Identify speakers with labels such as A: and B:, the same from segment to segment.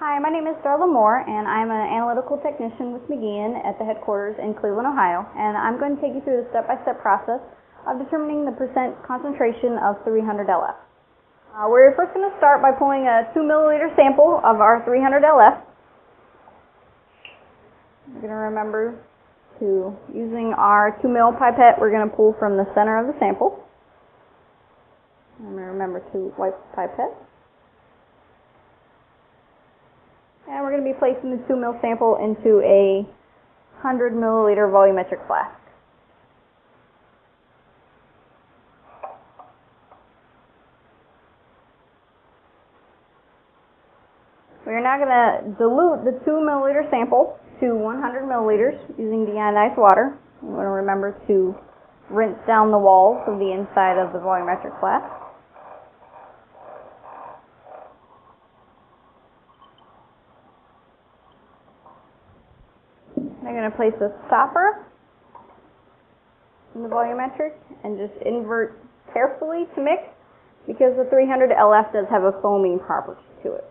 A: Hi, my name is Darla Moore, and I'm an analytical technician with McGean at the headquarters in Cleveland, Ohio, and I'm going to take you through the step-by-step process of determining the percent concentration of 300 LF. We're first going to start by pulling a 2 milliliter sample of our 300 LF. We're going to remember to, using our 2 mil pipette, we're going to pull from the center of the sample. I'm going to remember to wipe the pipette. And we're going to be placing the 2 mil sample into a 100 milliliter volumetric flask. We are now going to dilute the 2 milliliter sample to 100 milliliters using deionized water. We want to remember to rinse down the walls of the inside of the volumetric flask. I'm going to place a stopper in the volumetric and just invert carefully to mix, because the 300 LF does have a foaming property to it.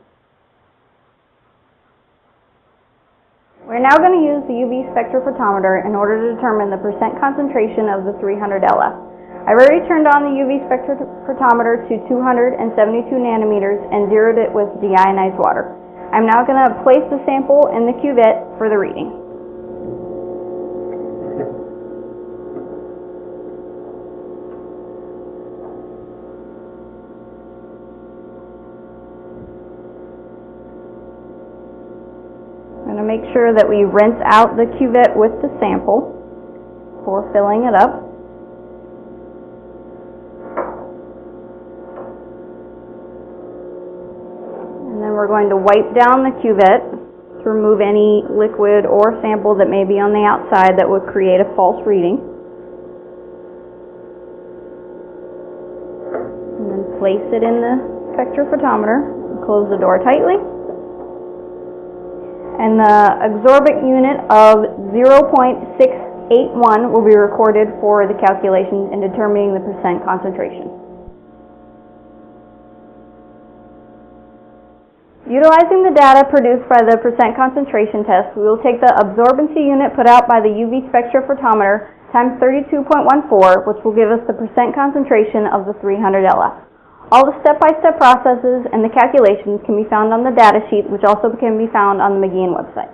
A: We're now going to use the UV spectrophotometer in order to determine the percent concentration of the 300 LF. I've already turned on the UV spectrophotometer to 272 nanometers and zeroed it with deionized water. I'm now going to place the sample in the cuvette for the reading. I'm going to make sure that we rinse out the cuvette with the sample before filling it up. And then we're going to wipe down the cuvette to remove any liquid or sample that may be on the outside that would create a false reading. And then place it in the spectrophotometer. Close the door tightly. And the absorbent unit of 0.681 will be recorded for the calculation in determining the percent concentration. Utilizing the data produced by the percent concentration test, we will take the absorbency unit put out by the UV spectrophotometer times 32.14, which will give us the percent concentration of the 300 LF. All the step-by-step processes and the calculations can be found on the data sheet, which also can be found on the McGean website.